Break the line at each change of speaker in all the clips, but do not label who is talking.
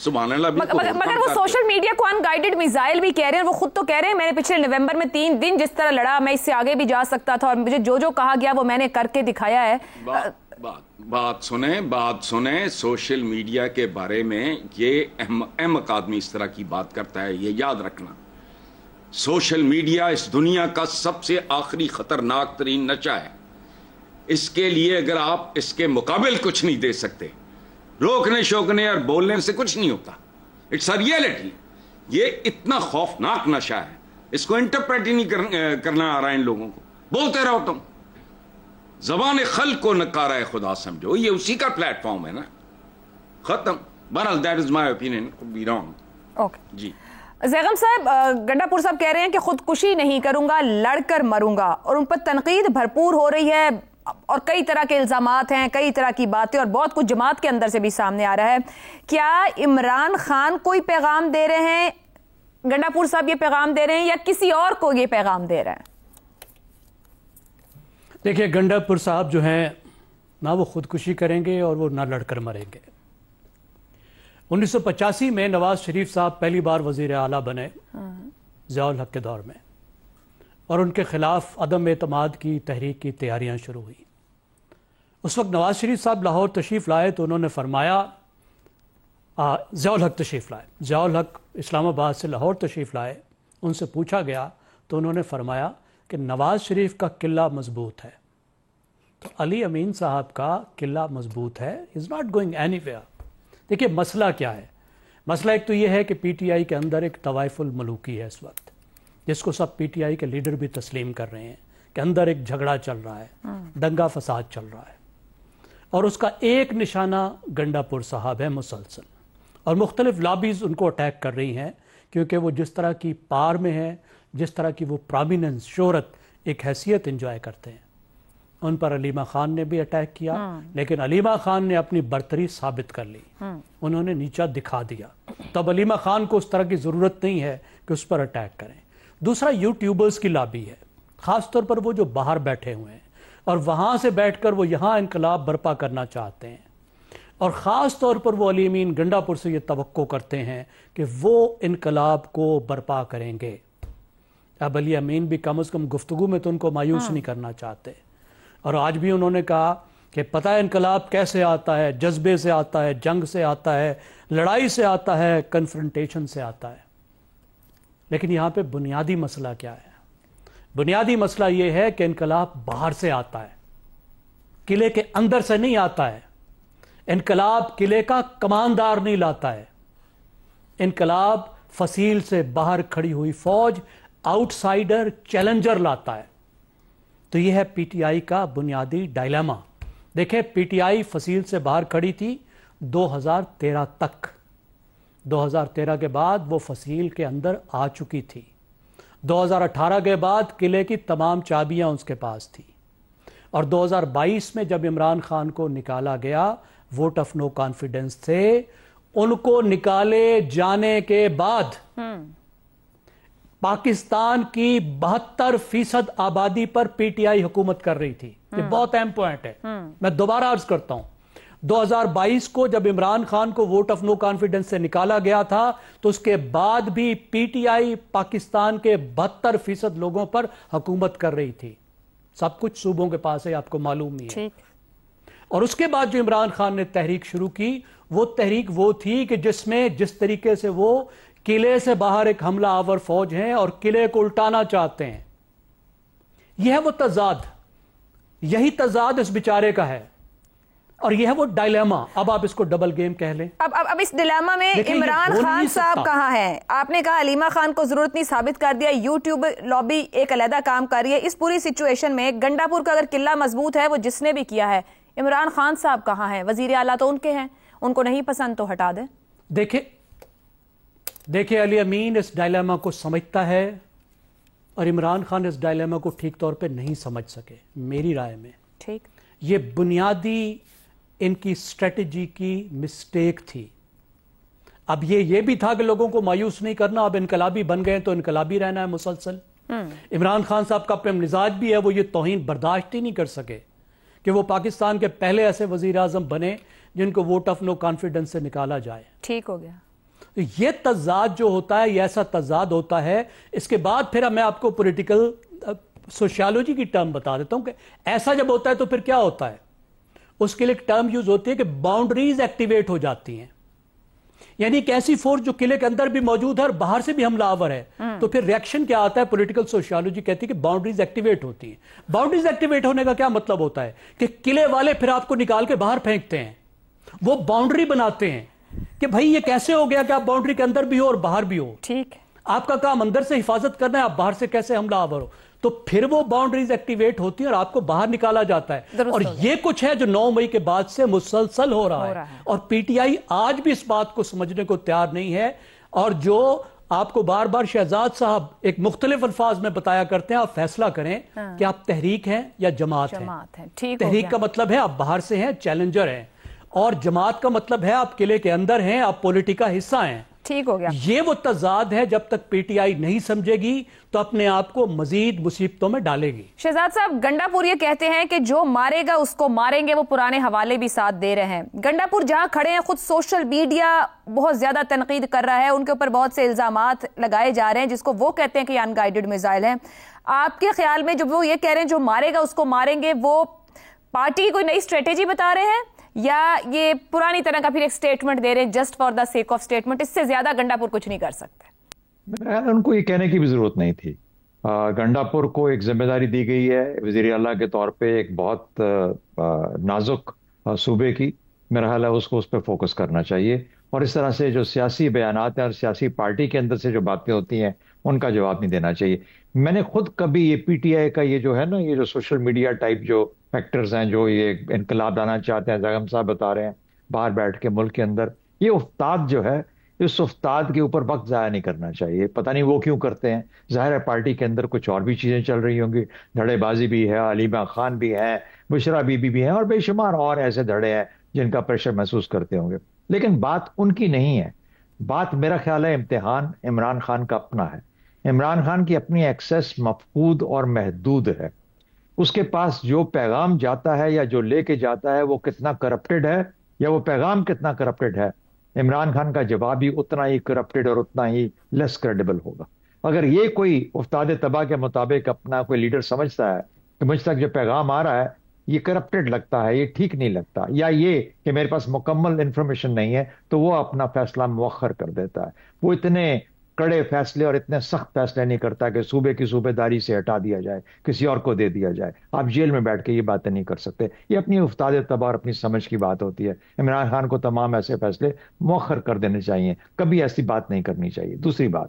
سبحان اللہ بھی
مگر وہ سوشل میڈیا کو ان گائیڈڈ میزائل بھی کہہ رہے ہیں. وہ خود تو کہہ رہے ہیں میں نے پچھلے نومبر میں 3 دن جس طرح لڑا میں اس سے آگے بھی جا سکتا تھا اور مجھے جو جو کہا گیا وہ میں نے کر کے دکھایا ہے.
بات سنیں سوشل میڈیا کے بارے میں یہ احمق آدمی اس طرح کی بات کرتا ہے. یہ یاد رکھنا سوشل میڈیا اس دنیا کا سب سے آخری خطرناک ترین نشہ ہے. اس کے لیے اگر آپ اس کے مقابل کچھ نہیں دے سکتے, روکنے شوکنے اور بولنے سے کچھ نہیں ہوتا. It's a reality. یہ اتنا خوفناک نشہ ہے, اس کو انٹرپریٹ ہی نہیں کرنا آ رہا ہے ان لوگوں کو. بولتے رہو تم, زبان خلق کو نکارا ہے خدا سمجھو, یہ اسی کا پلیٹ فارم ہے نا. ختم. بہرحال that is my opinion, be wrong.
Okay
جی.
زیغم صاحب, گنڈا پور صاحب کہہ رہے ہیں کہ خودکشی نہیں کروں گا, لڑ کر مروں گا, اور ان پر تنقید بھرپور ہو رہی ہے اور کئی طرح کے الزامات ہیں, کئی طرح کی باتیں, اور بہت کچھ جماعت کے اندر سے بھی سامنے آ رہا ہے. کیا عمران خان کوئی پیغام دے رہے ہیں, گنڈا پور صاحب یہ پیغام دے رہے ہیں, یا کسی اور کو یہ پیغام دے رہے ہیں؟
دیکھیے گنڈا پور صاحب جو ہیں نہ وہ خودکشی کریں گے اور وہ نہ لڑ کر مریں گے. 1985 میں نواز شریف صاحب پہلی بار وزیر اعلیٰ بنے ضیاء الحق کے دور میں, اور ان کے خلاف عدم اعتماد کی تحریک کی تیاریاں شروع ہوئی. اس وقت نواز شریف صاحب لاہور تشریف لائے تو انہوں نے فرمایا, ضیاء الحق تشریف لائے, ضیاء الحق اسلام آباد سے لاہور تشریف لائے, ان سے پوچھا گیا تو انہوں نے فرمایا کہ نواز شریف کا قلعہ مضبوط ہے, تو علی امین صاحب کا قلعہ مضبوط ہے, is not going any where. دیکھیے مسئلہ کیا ہے, مسئلہ ایک تو یہ ہے کہ پی ٹی آئی کے اندر ایک طوائف الملوکی ہے اس وقت, جس کو سب پی ٹی آئی کے لیڈر بھی تسلیم کر رہے ہیں کہ اندر ایک جھگڑا چل رہا ہے, دنگا فساد چل رہا ہے, اور اس کا ایک نشانہ گنڈا پور صاحب ہے مسلسل, اور مختلف لابیز ان کو اٹیک کر رہی ہیں کیونکہ وہ جس طرح کی پار میں ہیں, جس طرح کی وہ پرامیننس, شہرت, ایک حیثیت انجوائے کرتے ہیں. ان پر علیمہ خان نے بھی اٹیک کیا, لیکن علیمہ خان نے اپنی برتری ثابت کر لی, انہوں نے نیچا دکھا دیا. تب علیمہ خان کو اس طرح کی ضرورت نہیں ہے کہ اس پر اٹیک کریں. دوسرا یوٹیوبرز کی لابی ہے, خاص طور پر وہ جو باہر بیٹھے ہوئے ہیں اور وہاں سے بیٹھ کر وہ یہاں انقلاب برپا کرنا چاہتے ہیں, اور خاص طور پر وہ علی امین گنڈا پور سے یہ توقع کرتے ہیں کہ وہ انقلاب کو برپا کریں گے. اب علی امین بھی کم از کم گفتگو میں تو ان کو مایوس نہیں کرنا چاہتے, اور آج بھی انہوں نے کہا کہ پتہ ہے انقلاب کیسے آتا ہے, جذبے سے آتا ہے, جنگ سے آتا ہے, لڑائی سے آتا ہے, کنفرنٹیشن سے آتا ہے. لیکن یہاں پہ بنیادی مسئلہ کیا ہے؟ بنیادی مسئلہ یہ ہے کہ انقلاب باہر سے آتا ہے, قلعے کے اندر سے نہیں آتا ہے. انقلاب قلعے کا کماندار نہیں لاتا ہے, انقلاب فصیل سے باہر کھڑی ہوئی فوج, آؤٹ سائیڈر, چیلنجر لاتا ہے. تو یہ ہے پی ٹی آئی کا بنیادی ڈائلیما. دیکھیں پی ٹی آئی فصیل سے باہر کھڑی تھی 2013 تک, 2013 کے بعد وہ فصیل کے اندر آ چکی تھی, 2018 کے بعد قلعے کی تمام چابیاں اس کے پاس تھی, اور 2022 میں جب عمران خان کو نکالا گیا ووٹ آف نو کانفیڈنس سے, ان کو نکالے جانے کے بعد پاکستان کی 72% آبادی پر پی ٹی آئی حکومت کر رہی تھی. یہ بہت اہم پوائنٹ ہے, میں دوبارہ عرض کرتا ہوں. 2022 کو جب عمران خان کو ووٹ آف نو کانفیڈنس سے نکالا گیا تھا تو اس کے بعد بھی پی ٹی آئی پاکستان کے 72% لوگوں پر حکومت کر رہی تھی. سب کچھ صوبوں کے پاس ہے, آپ کو معلوم نہیں ہے. اور اس کے بعد جو عمران خان نے تحریک شروع کی, وہ تحریک وہ تھی کہ جس میں جس طریقے سے وہ قلعے سے باہر ایک حملہ آور فوج ہیں اور قلعے کو الٹانا چاہتے ہیں, یہ ہے وہ تضاد, یہی تضاد اس بیچارے کا ہے, اور یہ ہے وہ ڈائلیما. اب آپ اس کو ڈبل گیم کہہ لیں.
اب اس ڈائلیما میں عمران خان صاحب کہاں ہیں؟ آپ نے کہا علیمہ خان کو ضرورت نہیں, ثابت کر دیا. یوٹیوب لابی ایک علیحدہ کام کر رہی ہے. اس پوری سچویشن میں گنڈا پور کا اگر قلعہ مضبوط ہے, وہ جس نے بھی کیا ہے, عمران خان صاحب کہاں ہیں؟ وزیر اعلیٰ تو ان کے ہیں, ان کو نہیں پسند تو ہٹا دیں.
دیکھیں علی امین اس ڈائلیما کو سمجھتا ہے, اور عمران خان اس ڈائلیما کو ٹھیک طور پہ نہیں سمجھ سکے میری رائے میں.
ٹھیک,
یہ بنیادی ان کی اسٹریٹجی کی مسٹیک تھی. اب یہ بھی تھا کہ لوگوں کو مایوس نہیں کرنا, اب انقلابی بن گئے تو انقلابی رہنا ہے مسلسل. عمران خان صاحب کا اپنا مزاج بھی ہے, وہ یہ توہین برداشت ہی نہیں کر سکے کہ وہ پاکستان کے پہلے ایسے وزیر اعظم بنے جن کو ووٹ آف نو کانفیڈنس سے نکالا جائے.
ٹھیک ہو گیا.
تو یہ تضاد جو ہوتا ہے، یہ ایسا تضاد ہوتا ہے. اس کے بعد پھر میں آپ کو پولیٹیکل سوشیالوجی کی ٹرم بتا دیتا ہوں کہ ایسا جب ہوتا ہے تو پھر کیا ہوتا ہے. اس کے لیے ایک ٹرم یوز ہوتی ہے کہ باؤنڈریز ایکٹیویٹ ہو جاتی ہیں. یعنی ایک ایسی فورس جو قلعے کے اندر بھی موجود ہے اور باہر سے بھی حملہ آور ہے. تو پھر ریئیکشن کیا آتا ہے؟ پولیٹیکل سوشیالوجی کہتی ہے کہ باؤنڈریز ایکٹیویٹ ہوتی ہیں. باؤنڈریز ایکٹیویٹ ہونے کا کیا مطلب ہوتا ہے؟ کہ قلعے والے پھر آپ کو نکال کے باہر پھینکتے ہیں. وہ باؤنڈری بناتے ہیں کہ بھائی یہ کیسے ہو گیا کہ آپ باؤنڈری کے اندر بھی ہو اور باہر بھی ہو.
ٹھیک.
آپ کا کام اندر سے حفاظت کرنا ہے، آپ باہر سے کیسے حملہ آور ہو. تو پھر وہ باؤنڈریز ایکٹیویٹ ہوتی ہیں اور آپ کو باہر نکالا جاتا ہے. اور یہ کچھ ہے جو 9 مئی کے بعد سے مسلسل ہو رہا ہے. اور پی ٹی آئی آج بھی اس بات کو سمجھنے کو تیار نہیں ہے. اور جو آپ کو بار بار شہزاد صاحب ایک مختلف الفاظ میں بتایا کرتے ہیں، آپ فیصلہ کریں کہ آپ تحریک ہیں یا جماعت ہیں. تحریک کا مطلب ہے آپ باہر سے ہیں، چیلنجر ہیں. اور جماعت کا مطلب ہے آپ قلعے کے اندر ہیں، آپ پولیٹک کا حصہ ہیں.
ٹھیک ہو گیا.
یہ وہ تضاد ہے، جب تک پی ٹی آئی نہیں سمجھے گی تو اپنے آپ کو مزید مصیبتوں میں ڈالے گی.
شہزاد صاحب، گنڈا پور یہ کہتے ہیں کہ جو مارے گا اس کو ماریں گے. وہ پرانے حوالے بھی ساتھ دے رہے ہیں. گنڈا پور جہاں کھڑے ہیں، خود سوشل میڈیا بہت زیادہ تنقید کر رہا ہے. ان کے اوپر بہت سے الزامات لگائے جا رہے ہیں جس کو وہ کہتے ہیں کہ ان گائیڈڈ میزائل ہیں. آپ کے خیال میں جب وہ یہ کہہ رہے ہیں جو مارے گا اس کو ماریں گے، وہ پارٹی کی کوئی نئی اسٹریٹجی بتا رہے ہیں یا یہ پرانی طرح کا پھر ایک سٹیٹمنٹ دے رہے ہیں just for the sake of statement? اس سے زیادہ گنڈا پور کچھ نہیں کر سکتے.
ان کو یہ کہنے کی بھی ضرورت نہیں تھی. گنڈا پور کو ایک ذمہ داری دی گئی ہے وزیر اعلیٰ کے طور پہ ایک بہت نازک صوبے کی. میرا خیال ہے اس کو اس پہ فوکس کرنا چاہیے. اور اس طرح سے جو سیاسی بیانات ہیں اور سیاسی پارٹی کے اندر سے جو باتیں ہوتی ہیں ان کا جواب نہیں دینا چاہیے. میں نے خود کبھی یہ پی ٹی آئی کا یہ جو ہے نا، یہ جو سوشل میڈیا ٹائپ جو فیکٹرز ہیں جو یہ انقلاب لانا چاہتے ہیں، زاغم صاحب بتا رہے ہیں باہر بیٹھ کے ملک کے اندر، یہ افتاد جو ہے، اس افتاد کے اوپر وقت ضائع نہیں کرنا چاہیے. پتہ نہیں وہ کیوں کرتے ہیں. ظاہر ہے پارٹی کے اندر کچھ اور بھی چیزیں چل رہی ہوں گی. دھڑے بازی بھی ہے، علیمہ خان بھی ہیں، بشرا بی بی بھی ہیں، اور بے شمار اور ایسے دھڑے ہیں جن کا پریشر محسوس کرتے ہوں گے. لیکن بات ان کی نہیں ہے. بات میرا خیال ہے امتحان عمران خان کا اپنا ہے. عمران خان کی اپنی ایکسیس مفقود اور محدود ہے. اس کے پاس جو پیغام جاتا ہے یا جو لے کے جاتا ہے وہ کتنا کرپٹڈ ہے یا وہ پیغام کتنا کرپٹڈ ہے، عمران خان کا جواب بھی اتنا ہی کرپٹڈ اور اتنا ہی لیس کریڈیبل ہوگا. اگر یہ کوئی افتاد تباہ کے مطابق اپنا کوئی لیڈر سمجھتا ہے کہ مجھ تک جو پیغام آ رہا ہے یہ کرپٹڈ لگتا ہے، یہ ٹھیک نہیں لگتا، یا یہ کہ میرے پاس مکمل انفارمیشن نہیں ہے، تو وہ اپنا فیصلہ مؤخر کر دیتا ہے. وہ اتنے کڑے فیصلے اور اتنے سخت فیصلے نہیں کرتا کہ صوبے کی صوبے داری سے ہٹا دیا جائے، کسی اور کو دے دیا جائے. آپ جیل میں بیٹھ کے یہ باتیں نہیں کر سکتے. یہ اپنی افتاد تباہ اور اپنی سمجھ کی بات ہوتی ہے. عمران خان کو تمام ایسے فیصلے مؤخر کر دینے چاہیے، کبھی ایسی بات نہیں کرنی چاہیے. دوسری بات،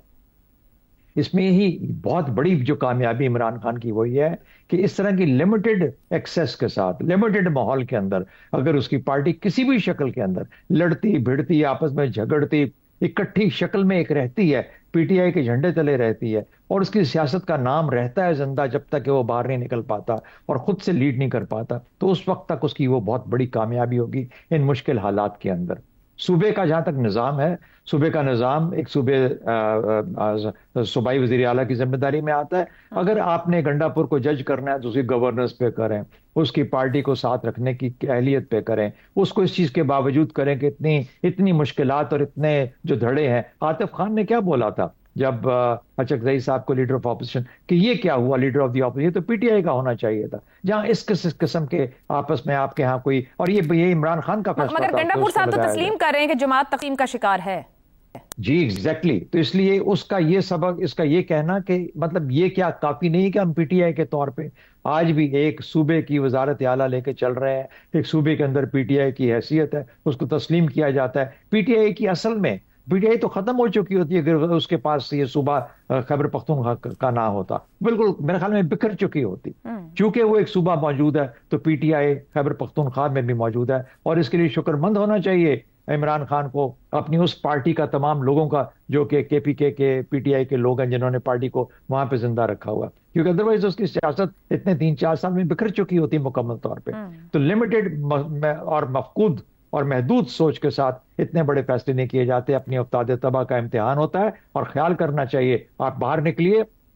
اس میں یہی بہت بڑی جو کامیابی عمران خان کی وہی ہے کہ اس طرح کی لمیٹڈ ایکسیس کے ساتھ، لمیٹڈ ماحول کے اندر اگر اس کی پارٹی کسی بھی شکل کے اندر لڑتی بھڑتی، آپس میں جھگڑتی، اکٹھی شکل میں ایک رہتی ہے، پی ٹی آئی کے جھنڈے تلے رہتی ہے، اور اس کی سیاست کا نام رہتا ہے زندہ جب تک کہ وہ باہر نہیں نکل پاتا اور خود سے لیڈ نہیں کر پاتا، تو اس وقت تک اس کی وہ بہت بڑی کامیابی ہوگی ان مشکل حالات کے اندر. صوبے کا جہاں تک نظام ہے، صوبے کا نظام ایک صوبائی وزیر اعلیٰ کی ذمہ داری میں آتا ہے. اگر آپ نے گنڈا پور کو جج کرنا ہے تو اسی گورننس پہ کریں، اس کی پارٹی کو ساتھ رکھنے کی اہلیت پہ کریں، اس کو اس چیز کے باوجود کریں کہ اتنی مشکلات اور اتنے جو دھڑے ہیں. عاطف خان نے کیا بولا تھا جب اچکزئی صاحب کو لیڈر آف اپوزیشن، کہ یہ کیا ہوا لیڈر آف دی اپوزیشن؟ تو پی ٹی آئی کا ہونا چاہیے تھا، جہاں اس قسم کے آپس میں آپ کے ہاں کوئی، اور یہ عمران خان کا فیصلہ تھا.
مگر گنڈا پور صاحب تو تسلیم کر رہے ہیں کہ جماعت تقسیم کا شکار ہے.
جی ایگزیکٹلی. تو اس لیے اس کا یہ سبق، اس کا یہ کہنا کہ مطلب یہ کیا کافی نہیں کہ ہم پی ٹی آئی کے طور پہ آج بھی ایک صوبے کی وزارت اعلیٰ لے کے چل رہے ہیں، ایک صوبے کے اندر پی ٹی آئی کی حیثیت ہے، اس کو تسلیم کیا جاتا ہے. پی ٹی آئی کی اصل میں پی ٹی آئی تو ختم ہو چکی ہوتی ہے اگر اس کے پاس یہ صوبہ خیبر پختونخوا کا نہ ہوتا، بالکل میرے خیال میں بکھر چکی ہوتی. چونکہ وہ ایک صوبہ موجود ہے تو P T I Khyber Pakhtunkhwa میں بھی موجود ہے، اور اس کے لیے شکر مند ہونا چاہیے عمران خان کو، اپنی اس پارٹی کا تمام لوگوں کا جو کہ کے پی کے پی ٹی آئی کے لوگ ہیں جنہوں نے پارٹی کو وہاں پہ زندہ رکھا ہوا، کیونکہ ادروائز اس کی سیاست اتنے 3-4 سال میں بکھر چکی ہوتی مکمل طور پہ. تو لمیٹڈ اور مفقود اور محدود سوچ کے ساتھ اتنے بڑے فیصلے نہیں کیے جاتے. اپنی افتاد تباہ کا امتحان ہوتا ہے اور خیال کرنا چاہیے. آپ باہر نکلیے،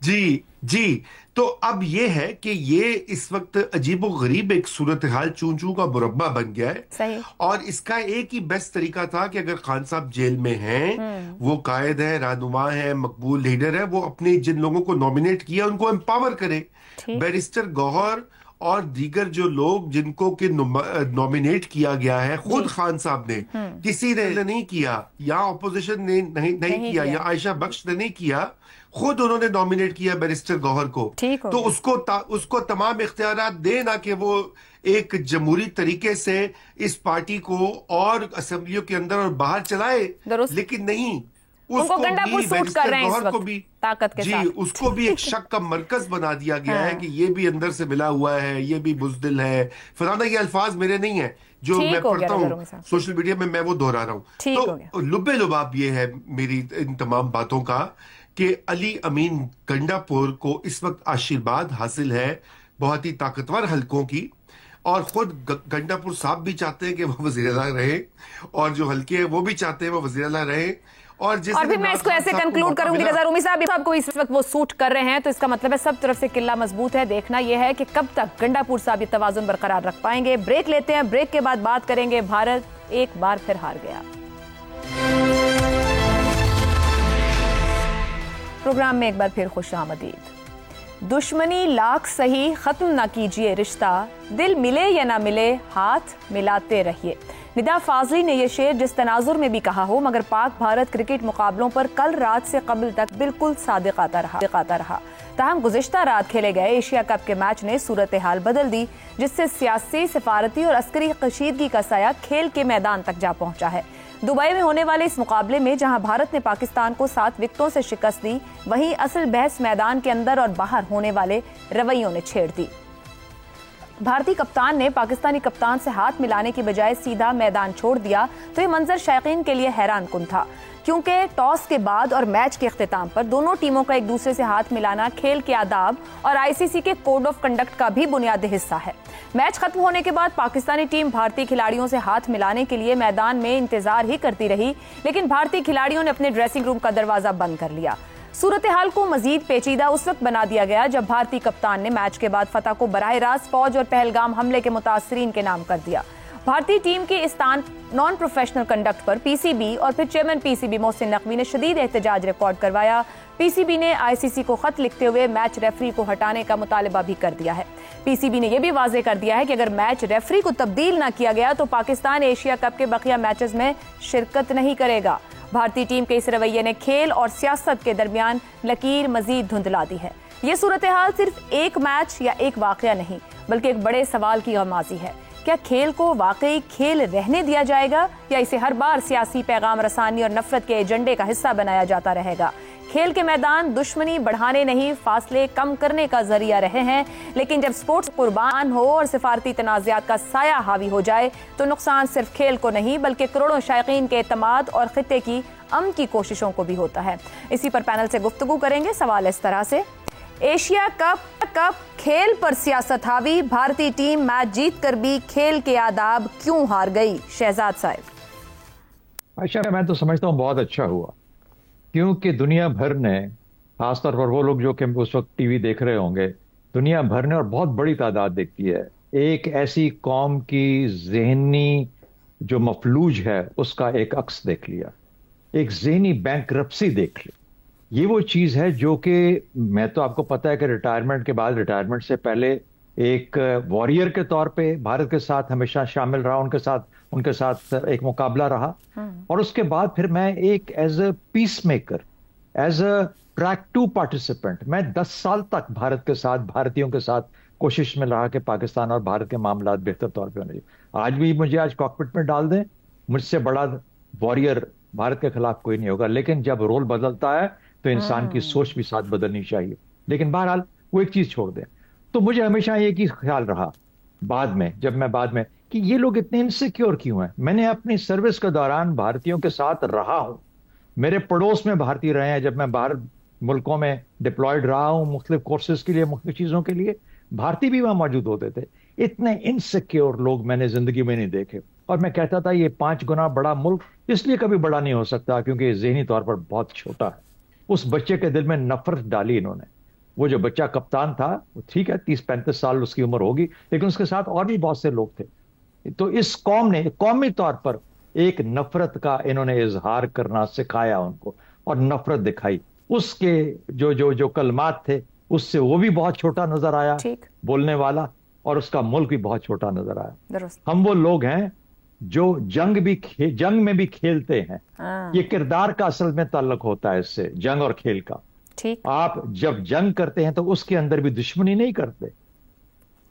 جی جی، تو اب یہ ہے کہ یہ اس وقت عجیب و غریب ایک صورتحال چون چون کا مربع بن گیا ہے.
صحیح.
اور اس کا ایک ہی بیسٹ طریقہ تھا کہ اگر خان صاحب جیل میں ہیں، وہ قائد ہے، رہنما ہے، مقبول لیڈر ہے، وہ اپنے جن لوگوں کو نامینیٹ کیا ان کو امپاور کرے. بیرسٹر گوہر اور دیگر جو لوگ جن کو کہ نامینیٹ کیا گیا ہے، خود خان صاحب نے، کسی نے نہیں کیا، یا اپوزیشن نے نہیں کیا، یا عائشہ بخش نے نہیں کیا، خود انہوں نے نامینیٹ کیا بیرسٹر گوہر کو. تو اس کو تمام اختیارات دے، نہ کہ وہ ایک جمہوری طریقے سے اس پارٹی کو اور اسمبلیوں کے اندر اور باہر چلائے. لیکن نہیں، اس کو بھی بیرسٹر گوہر کو بھی جی اس کو بھی ایک شک کا مرکز بنا دیا گیا ہے کہ یہ بھی اندر سے ملا ہوا ہے، یہ بھی بزدل ہے فلانا. یہ الفاظ میرے نہیں ہیں، جو میں پڑھتا ہوں سوشل میڈیا میں وہ دہرا رہا ہوں. تو لبے لباب یہ ہے میری ان تمام باتوں کا کہ علی امین گنڈا پور کو اس وقت آشیرواد حاصل ہے بہت ہی طاقتور حلقوں کی، اور خود گنڈا پور صاحب بھی چاہتے ہیں کہ وہ وزیر اعلیٰ رہے، اور جو حلقے ہیں وہ بھی چاہتے ہیں وہ وزیر اعلیٰ رہے. اور
پھر میں اس کو ایسے کنکلوڈ کروں گی رضا رومی صاحب کو اس وقت وہ سوٹ کر رہے ہیں، تو اس کا مطلب ہے سب طرف سے قلعہ مضبوط ہے. دیکھنا یہ ہے کہ کب تک گنڈا پور صاحب یہ توازن برقرار رکھ پائیں گے. بریک لیتے ہیں، بریک کے بعد بات کریں گے. بھارت ایک بار پھر ہار گیا. پروگرام میں ایک بار پھر خوش آمدید. دشمنی لاکھ سہی ختم نہ کیجئے رشتہ، دل ملے یا نہ ملے ہاتھ ملاتے رہیے. ندا فاضلی نے یہ شعر جس تناظر میں بھی کہا ہو، مگر پاک بھارت کرکٹ مقابلوں پر کل رات سے قبل تک بالکل صادق آتا رہا. تاہم گزشتہ رات کھیلے گئے ایشیا کپ کے میچ نے صورتحال بدل دی، جس سے سیاسی، سفارتی اور عسکری کشیدگی کا سایہ کھیل کے میدان تک جا پہنچا ہے. دبئی میں ہونے والے اس مقابلے میں جہاں بھارت نے پاکستان کو 7 وکٹوں سے شکست دی، وہیں اصل بحث میدان کے اندر اور باہر ہونے والے رویوں نے چھیڑ دی. بھارتی کپتان نے پاکستانی کپتان سے ہاتھ ملانے کی بجائے سیدھا میدان چھوڑ دیا، تو یہ منظر شائقین کے لیے حیران کن تھا، کیونکہ ٹاس کے بعد اور میچ کے اختتام پر دونوں ٹیموں کا ایک دوسرے سے ہاتھ ملانا کھیل کے آداب اور ICC کے کوڈ آف کنڈکٹ کا بھی بنیادی حصہ ہے. میچ ختم ہونے کے بعد پاکستانی ٹیم بھارتی کھلاڑیوں سے ہاتھ ملانے کے لیے میدان میں انتظار ہی کرتی رہی، لیکن بھارتی کھلاڑیوں نے اپنے ڈریسنگ روم کا دروازہ بند کر لیا. صورتحال کو مزید پیچیدہ اس وقت بنا دیا گیا جب بھارتی کپتان نے میچ کے بعد فتح کو براہ راست فوج اور پہلگام حملے کے متاثرین کے نام کر دیا. بھارتی ٹیم کی اس نان پروفیشنل کنڈکٹ پر PCB اور پھر چیئرمین PCB محسن نقوی نے شدید احتجاج ریکارڈ کروایا. PCB نے ICC کو خط لکھتے ہوئے میچ ریفری کو ہٹانے کا مطالبہ بھی کر دیا ہے. PCB نے یہ بھی واضح کر دیا ہے کہ اگر میچ ریفری کو تبدیل نہ کیا گیا تو پاکستان ایشیا کپ کے بقیہ میچز میں شرکت نہیں کرے گا. بھارتی ٹیم کے اس رویے نے کھیل اور سیاست کے درمیان لکیر مزید دھندلا دی ہے. یہ صورتحال صرف ایک میچ یا ایک واقعہ نہیں بلکہ ایک بڑے سوال کی غمازی ہے. کیا کھیل کو واقعی کھیل رہنے دیا جائے گا یا اسے ہر بار سیاسی پیغام رسانی اور نفرت کے ایجنڈے کا حصہ بنایا جاتا رہے گا؟ کھیل کے میدان دشمنی بڑھانے نہیں، فاصلے کم کرنے کا ذریعہ رہے ہیں، لیکن جب سپورٹس قربان ہو اور سفارتی تنازعات کا سایہ حاوی ہو جائے تو نقصان صرف کھیل کو نہیں بلکہ کروڑوں شائقین کے اعتماد اور خطے کی امن کی کوششوں کو بھی ہوتا ہے. اسی پر پینل سے گفتگو کریں گے. سوال اس طرح سے: ایشیا کپ کھیل پر سیاست حاوی، بھارتی ٹیم میچ جیت کر بھی کھیل کے آداب کیوں ہار گئی؟ شہزاد صاحب.
عائشہ، میں تو سمجھتا ہوں بہت اچھا ہوا، کیونکہ دنیا بھر نے، خاص طور پر وہ لوگ جو کہ اس وقت ٹی وی دیکھ رہے ہوں گے، دنیا بھر نے اور بہت بڑی تعداد دیکھتی ہے، ایک ایسی قوم کی ذہنی جو مفلوج ہے اس کا ایک عکس دیکھ لیا، ایک ذہنی بینکرپسی دیکھ لی. یہ وہ چیز ہے جو کہ میں تو آپ کو پتا ہے کہ ریٹائرمنٹ کے بعد، ریٹائرمنٹ سے پہلے ایک وارئر کے طور پہ بھارت کے ساتھ ہمیشہ شامل رہا، ان کے ساتھ ایک مقابلہ رہا، اور اس کے بعد پھر میں ایک as a peacemaker, as a track 2 participant, میں 10 سال تک بھارت کے ساتھ، بھارتیوں کے ساتھ کوشش میں رہا کہ پاکستان اور بھارت کے معاملات بہتر طور پہ ہونے چاہیے. آج بھی مجھے کاکپٹ میں ڈال دیں، مجھ سے بڑا وارئر بھارت کے خلاف کوئی نہیں ہوگا، لیکن جب رول بدلتا ہے تو انسان کی سوچ بھی ساتھ بدلنی چاہیے. لیکن بہرحال وہ ایک چیز چھوڑ دیں. تو مجھے ہمیشہ ایک ہی خیال رہا بعد میں کہ یہ لوگ اتنے انسیکیور کیوں ہیں. میں نے اپنی سروس کے دوران بھارتیوں کے ساتھ رہا ہوں، میرے پڑوس میں بھارتی رہے ہیں، جب میں باہر ملکوں میں ڈپلائڈ رہا ہوں مختلف کورسز کے لیے، مختلف چیزوں کے لیے، بھارتی بھی وہاں موجود ہوتے تھے. اتنے انسیکیور لوگ میں نے زندگی میں نہیں دیکھے. اور میں کہتا تھا یہ 5 گنا بڑا ملک اس لیے کبھی بڑا نہیں ہو سکتا کیونکہ ذہنی طور پر بہت چھوٹا ہے. اس بچے کے دل میں نفرت ڈالی انہوں نے، وہ جو بچہ کپتان تھا وہ ٹھیک ہے 30-35 سال اس کی عمر ہوگی، لیکن اس کے ساتھ اور بھی بہت سے لوگ تھے. تو اس قوم نے قومی طور پر ایک نفرت کا انہوں نے اظہار کرنا سکھایا ان کو، اور نفرت دکھائی. اس کے جو کلمات تھے اس سے وہ بھی بہت چھوٹا نظر آیا بولنے والا، اور اس کا ملک بھی بہت چھوٹا نظر آیا. ہم وہ لوگ ہیں جو جنگ میں بھی کھیلتے ہیں. یہ کردار کا اصل میں تعلق ہوتا ہے اس سے، جنگ اور کھیل کا. آپ جب جنگ کرتے ہیں تو اس کے اندر بھی دشمنی نہیں کرتے،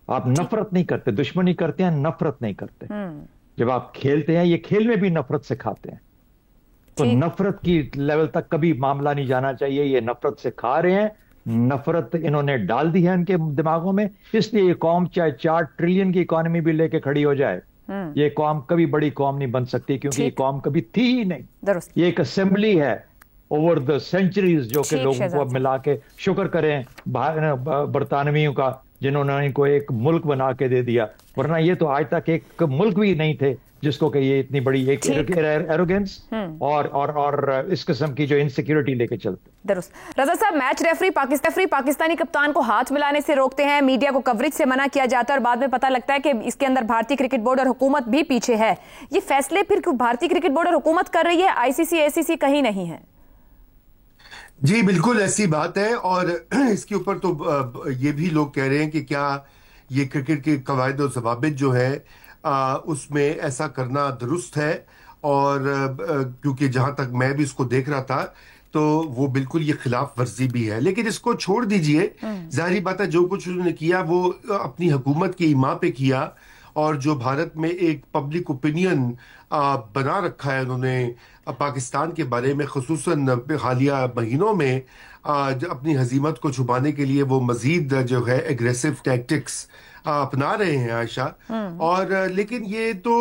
آپ نفرت نہیں کرتے. دشمنی کرتے ہیں، نفرت نہیں کرتے. جب آپ کھیلتے ہیں، یہ کھیل میں بھی نفرت سکھاتے ہیں. تو نفرت کی لیول تک کبھی معاملہ نہیں جانا چاہیے. یہ نفرت سکھا رہے ہیں، نفرت انہوں نے ڈال دی ہے ان کے دماغوں میں. اس لیے یہ قوم چاہے 4 ٹریلین کی اکانومی بھی لے کے کھڑی ہو جائے، یہ قوم کبھی بڑی قوم نہیں بن سکتی، کیونکہ یہ قوم کبھی تھی ہی نہیں. یہ ایک اسمبلی ہے اوور دا سینچریز، جو کہ لوگوں کو ملا کے شکر کریں برطانویوں کا، جنہوں نے ان کو ایک ملک بنا کے دے دیا. ورنہ یہ تو آج تک ایک ملک بھی نہیں تھے جس کو کہ یہ اتنی بڑی ایک ایروگنس اور اس قسم کی جو انسیکیورٹی لے کے چلتے.
درست. رضا صاحب، میچ ریفری پاکستانی کپتان کو ہاتھ ملانے سے روکتے ہیں، میڈیا کو کوریج سے منع کیا جاتا ہے، اور بعد میں پتہ لگتا ہے کہ اس کے اندر بھارتی کرکٹ بورڈ اور حکومت بھی پیچھے ہے. یہ فیصلے پھر بھارتی کرکٹ بورڈ اور حکومت کر رہی ہے، آئی سی سی اے سی سی کہیں نہیں ہے؟
جی بالکل ایسی بات ہے. اور اس کے اوپر تو یہ بھی لوگ کہہ رہے ہیں کہ کیا یہ کرکٹ کے قواعد و ضوابط جو ہے اس میں ایسا کرنا درست ہے. اور کیونکہ جہاں تک میں بھی اس کو دیکھ رہا تھا تو وہ بالکل یہ خلاف ورزی بھی ہے. لیکن اس کو چھوڑ دیجئے، ظاہری بات ہے جو کچھ انہوں نے کیا وہ اپنی حکومت کی ایما پہ کیا، اور جو بھارت میں ایک پبلک اوپینین بنا رکھا ہے انہوں نے پاکستان کے بارے میں، خصوصاً حالیہ مہینوں میں اپنی ہزیمت کو چھپانے کے لیے وہ مزید جو ہے ایگریسو ٹیکٹکس اپنا رہے ہیں عائشہ. اور لیکن یہ تو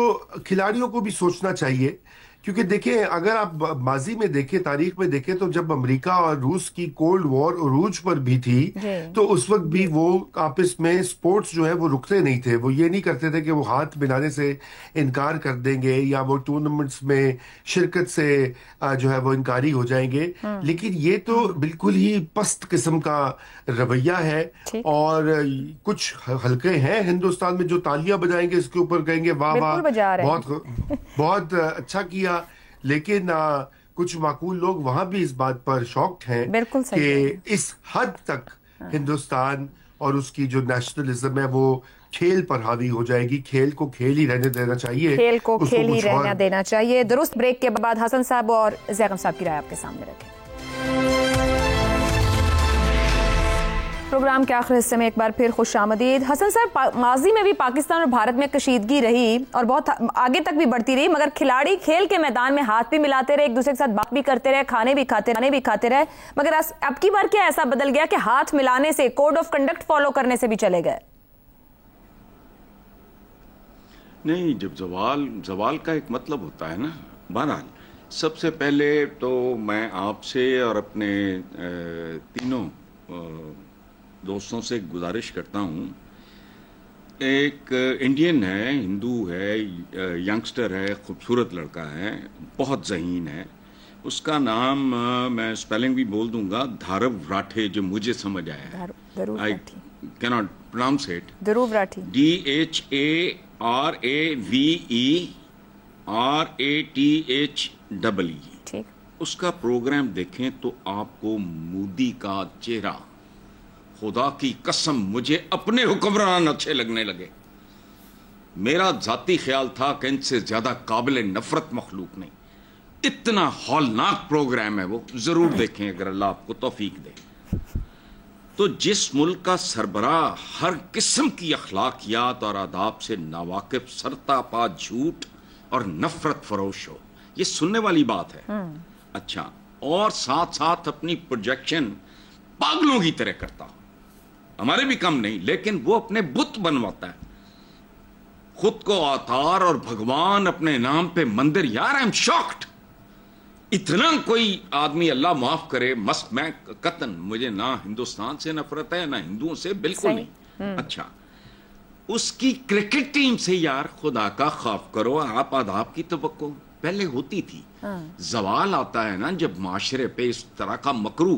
کھلاڑیوں کو بھی سوچنا چاہیے، کیونکہ دیکھیں اگر آپ ماضی میں دیکھیں، تاریخ میں دیکھیں، تو جب امریکہ اور روس کی کولڈ وار عروج پر بھی تھی تو اس وقت بھی وہ آپس میں سپورٹس جو ہے وہ رکتے نہیں تھے. وہ یہ نہیں کرتے تھے کہ وہ ہاتھ ملانے سے انکار کر دیں گے یا وہ ٹورنامنٹس میں شرکت سے جو ہے وہ انکاری ہو جائیں گے. لیکن یہ تو بالکل ہی پست قسم کا رویہ ہے. اور کچھ حلقے ہیں ہندوستان میں جو تالیاں بجائیں گے اس کے اوپر، کہیں گے واہ واہ بہت اچھا کیا. لیکن کچھ معقول لوگ وہاں بھی اس بات پر شاکڈ ہیں کہ اس حد تک ہندوستان اور اس کی جو نیشنلزم ہے وہ کھیل پر حاوی ہو جائے گی. کھیل کو کھیل ہی رہنے دینا چاہیے، کھیل کو کھیل ہی رہنا دینا چاہیے.
درست. بریک کے بعد حسن صاحب اور زیغم صاحب کی رائے آپ کے سامنے رکھیں. پروگرام کے آخری حصے میں ایک بار پھر خوش آمدید. حسن صاحب، ماضی میں بھی پاکستان اور بھارت میں کشیدگی رہی اور بہت آگے تک بھی بڑھتی رہی، مگر کھلاڑی کھیل کے میدان میں ہاتھ بھی ملاتے رہے، ایک دوسرے کے ساتھ بات بھی کرتے رہے، کھانے بھی کھاتے رہے. مگر اب کی بار کیا ایسا بدل گیا کہ ہاتھ ملانے سے، کوڈ آف کنڈکٹ فالو کرنے سے بھی چلے گئے؟
نہیں، جب زوال کا ایک مطلب ہوتا ہے نا. بہرحال سب سے پہلے تو میں آپ سے اور اپنے تینوں دوستوں سے گزارش کرتا ہوں. ایک انڈین ہے، ہندو ہے، ینگسٹر ہے، خوبصورت لڑکا ہے، بہت ذہین ہے. اس کا نام میں اسپیلنگ بھی بول دوں گا، دھارو راٹھے، جو مجھے سمجھ آیا ہے. I can not pronounce it. Dhruv Rathee, DHARAVERATHEE. اس کا پروگرام دیکھیں تو آپ کو مودی کا چہرہ، خدا کی قسم مجھے اپنے حکمران اچھے لگنے لگے. میرا ذاتی خیال تھا کہ ان سے زیادہ قابل نفرت مخلوق نہیں. اتنا ہولناک پروگرام ہے وہ، ضرور دیکھیں اگر اللہ آپ کو توفیق دے. تو جس ملک کا سربراہ ہر قسم کی اخلاقیات اور آداب سے ناواقف، سرتا پا جھوٹ اور نفرت فروش ہو، یہ سننے والی بات ہے. اچھا، اور ساتھ ساتھ اپنی پروجیکشن پاگلوں کی طرح کرتا ہو، ہمارے بھی کم نہیں، لیکن وہ اپنے بت بنواتا ہے، خود کو اوتار اور بھگوان اپنے نام پہ مندر. یار آئی ایم شاکڈ. اتنا کوئی آدمی، اللہ معاف کرے، میں قطن مجھے نہ ہندوستان سے نفرت ہے نہ ہندوؤں سے، بالکل نہیں. اچھا، اس کی کرکٹ ٹیم سے یار خدا کا خوف کرو. آپ آداب کی توقع پہلے ہوتی تھی. زوال آتا ہے نا جب معاشرے پہ اس طرح کا مکرو